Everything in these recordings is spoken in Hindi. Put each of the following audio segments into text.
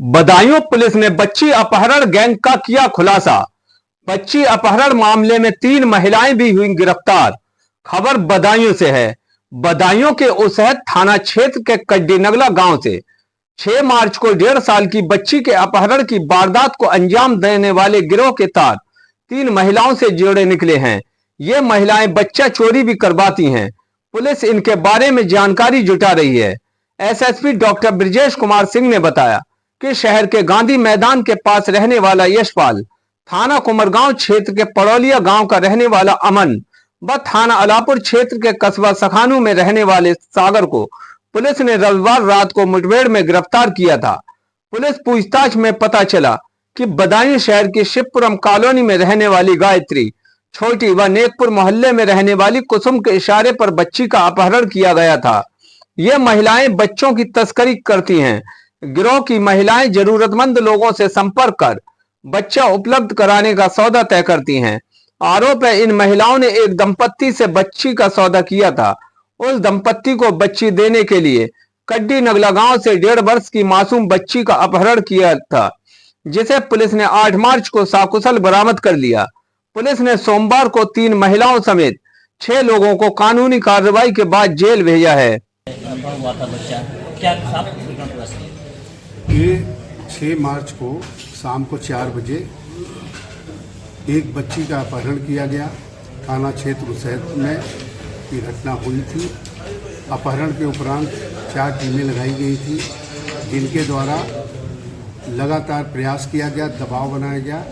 बदायूं पुलिस ने बच्ची अपहरण गैंग का किया खुलासा। बच्ची अपहरण मामले में 3 महिलाएं भी हुई गिरफ्तार। खबर बदायूं से है। बदायूं के उसहद थाना क्षेत्र के कड्डी नगला गांव से 6 मार्च को 1.5 साल की बच्ची के अपहरण की वारदात को अंजाम देने वाले गिरोह के तार 3 महिलाओं से जोड़े निकले हैं। ये महिलाएं बच्चा चोरी भी करवाती हैं। पुलिस इनके बारे में जानकारी जुटा रही है। एसएसपी डॉक्टर ब्रजेश कुमार सिंह ने बताया कि शहर के गांधी मैदान के पास रहने वाला यशपाल, थाना कुमरगांव क्षेत्र के पड़ौलिया गांव का रहने वाला अमन व थाना अलापुर क्षेत्र के कस्बा सखानू में रहने वाले सागर को पुलिस ने रविवार रात को मुठभेड़ में गिरफ्तार किया था। पुलिस पूछताछ में पता चला कि बदायूं शहर की शिवपुरम कॉलोनी में रहने वाली गायत्री, छोटी व नेकपुर मोहल्ले में रहने वाली कुसुम के इशारे पर बच्ची का अपहरण किया गया था। ये महिलाएं बच्चों की तस्करी करती हैं। गिरोह की महिलाएं जरूरतमंद लोगों से संपर्क कर बच्चा उपलब्ध कराने का सौदा तय करती हैं। आरोप है इन महिलाओं ने एक दंपत्ति से बच्ची का सौदा किया था। उस दंपत्ति को बच्ची देने के लिए कड्डी नगला गांव से 1.5 वर्ष की मासूम बच्ची का अपहरण किया था, जिसे पुलिस ने 8 मार्च को सकुशल बरामद कर लिया। पुलिस ने सोमवार को 3 महिलाओं समेत 6 लोगों को कानूनी कार्रवाई के बाद जेल भेजा है। ये 6 मार्च को शाम को 4 बजे एक बच्ची का अपहरण किया गया। थाना क्षेत्र उसहद में ये घटना हुई थी। अपहरण के उपरांत 4 टीमें लगाई गई थी, जिनके द्वारा लगातार प्रयास किया गया, दबाव बनाया गया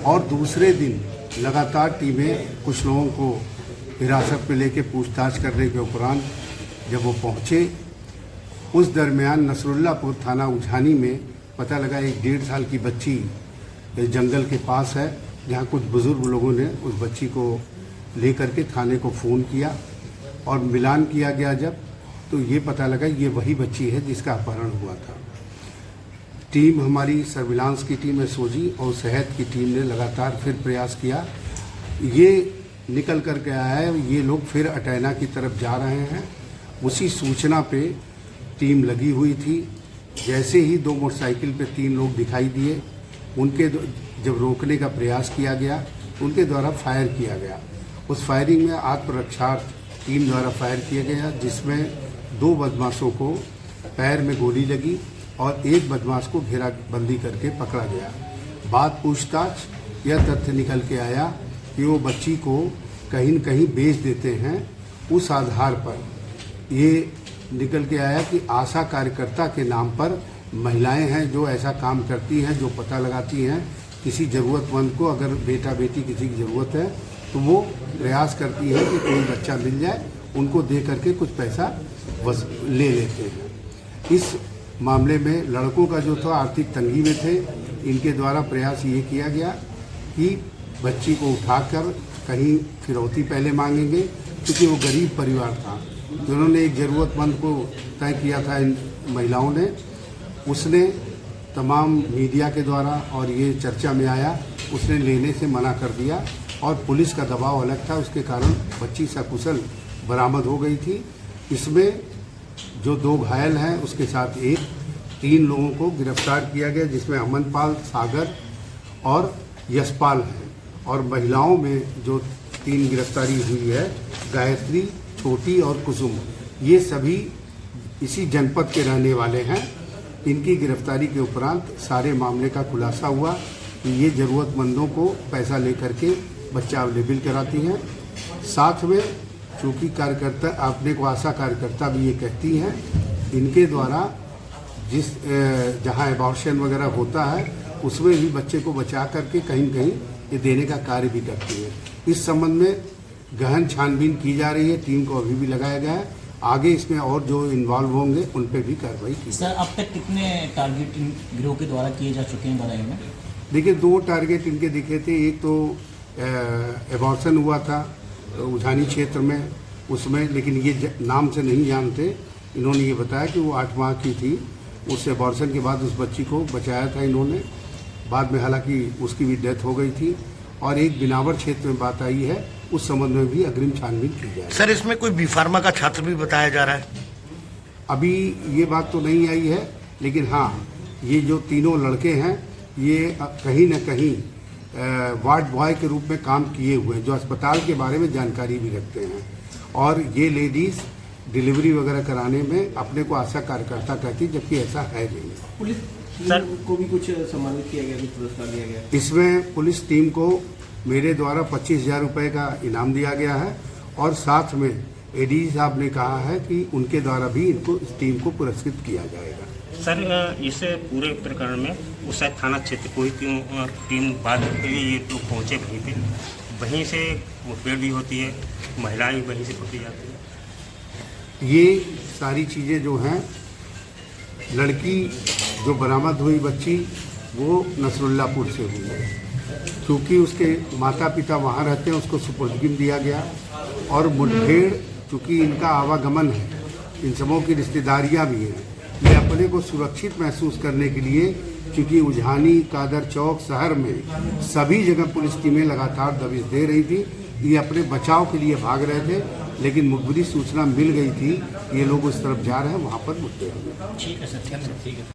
और दूसरे दिन लगातार टीमें कुछ लोगों को हिरासत में लेकर पूछताछ करने के उपरांत जब वो पहुँचे, उस दरमियान नसरुल्लापुर थाना उझानी में पता लगा एक 1.5 साल की बच्ची जंगल के पास है, जहाँ कुछ बुजुर्ग लोगों ने उस बच्ची को लेकर के थाने को फ़ोन किया और मिलान किया गया जब, तो ये पता लगा ये वही बच्ची है जिसका अपहरण हुआ था। टीम हमारी सर्विलांस की टीम एसओजी और सेहत की टीम ने लगातार फिर प्रयास किया। ये निकल कर के आया है, ये लोग फिर अटैना की तरफ जा रहे हैं। उसी सूचना पे टीम लगी हुई थी। जैसे ही 2 मोटरसाइकिल पे 3 लोग दिखाई दिए, उनके जब रोकने का प्रयास किया गया, उनके द्वारा फायर किया गया। उस फायरिंग में आत्मरक्षार्थ टीम द्वारा फायर किया गया, जिसमें 2 बदमाशों को पैर में गोली लगी और एक बदमाश को घेराबंदी करके पकड़ा गया। बाद पूछताछ यह तथ्य निकल के आया कि वो बच्ची को कहीं न कहीं बेच देते हैं। उस आधार पर ये निकल के आया कि आशा कार्यकर्ता के नाम पर महिलाएं हैं जो ऐसा काम करती हैं, जो पता लगाती हैं किसी ज़रूरतमंद को, अगर बेटा बेटी किसी की ज़रूरत है तो वो प्रयास करती है कि कोई बच्चा मिल जाए, उनको दे करके कुछ पैसा ले लेते हैं। इस मामले में लड़कों का जो था आर्थिक तंगी में थे, इनके द्वारा प्रयास ये किया गया कि बच्ची को उठाकर कहीं फिरौती पहले मांगेंगे, क्योंकि वो गरीब परिवार था। तो उन्होंने एक ज़रूरतमंद को तय किया था इन महिलाओं ने। उसने तमाम मीडिया के द्वारा और ये चर्चा में आया, उसने लेने से मना कर दिया और पुलिस का दबाव अलग था, उसके कारण बच्ची सकुशल बरामद हो गई थी। इसमें जो 2 घायल हैं उसके साथ 3 लोगों को गिरफ्तार किया गया, जिसमें अमनपाल, सागर और यशपाल हैं। और महिलाओं में जो 3 गिरफ्तारी हुई है, गायत्री, छोटी और कुसुम, ये सभी इसी जनपद के रहने वाले हैं। इनकी गिरफ्तारी के उपरांत सारे मामले का खुलासा हुआ कि ये ज़रूरतमंदों को पैसा लेकर के बच्चा अवेलेबल कराती हैं। साथ में चूँकि कार्यकर्ता, अपने को आशा कार्यकर्ता भी ये कहती हैं, इनके द्वारा जहाँ एबॉर्शन वगैरह होता है उसमें भी बच्चे को बचा करके कहीं न कहीं ये देने का कार्य भी करती है। इस संबंध में गहन छानबीन की जा रही है, टीम को अभी भी लगाया गया है। आगे इसमें और जो इन्वॉल्व होंगे उन पे भी कार्रवाई की। सर, अब तक कितने टारगेट गिरोह के द्वारा किए जा चुके हैं बदायूं में? देखिए, 2 टारगेट इनके दिखे थे। एक तो एबॉर्शन हुआ था उझानी क्षेत्र में, उसमें, लेकिन ये नाम से नहीं जानते। इन्होंने ये बताया कि वो 8 माह की थी। उस एबॉर्शन के बाद उस बच्ची को बचाया था इन्होंने। बाद में हालांकि उसकी भी डेथ हो गई थी। और एक बिनावर क्षेत्र में बात आई है, उस संबंध में भी अग्रिम छानबीन की जाए। सर, इसमें कोई बी.फार्मा का छात्र भी बताया जा रहा है? अभी ये बात तो नहीं आई है, लेकिन हाँ, ये जो तीनों लड़के हैं ये कहीं न कहीं वार्ड बॉय के रूप में काम किए हुए हैं, जो अस्पताल के बारे में जानकारी भी रखते हैं। और ये लेडीज़ डिलीवरी वगैरह कराने में अपने को आशा कार्यकर्ता कहती, जबकि ऐसा है नहीं। पुलिस सर को भी कुछ सम्मानित किया गया, कुछ पुरस्कार दिया गया? इसमें पुलिस टीम को मेरे द्वारा 25,000 रुपये का इनाम दिया गया है और साथ में एडीजी साहब ने कहा है कि उनके द्वारा भी इनको इस टीम को पुरस्कृत किया जाएगा। सर, इस पूरे प्रकरण में उस थाना क्षेत्र कोई टीम बाद के लिए ये लोग पहुँचे वहीं पे, वहीं से मुठभेड़ भी होती है, महिलाएं भी वहीं से पकड़ी जाती है। ये सारी चीज़ें जो हैं, लड़की जो बरामद हुई बच्ची वो नसरुल्लापुर से हुई है, क्योंकि उसके माता पिता वहाँ रहते हैं, उसको सुपुर्दगी दिया गया। और मुठभेड़ चूँकि इनका आवागमन है, इन सबों की रिश्तेदारियाँ भी हैं, ये अपने को सुरक्षित महसूस करने के लिए, क्योंकि उझानी, कादर चौक शहर में सभी जगह पुलिस टीमें लगातार दबिश दे रही थी, ये अपने बचाव के लिए भाग रहे थे, लेकिन मुखबिरी सूचना मिल गई थी ये लोग उस तरफ जा रहे हैं, वहाँ पर मुठभेड़ हुई। ठीक है सर, ठीक है।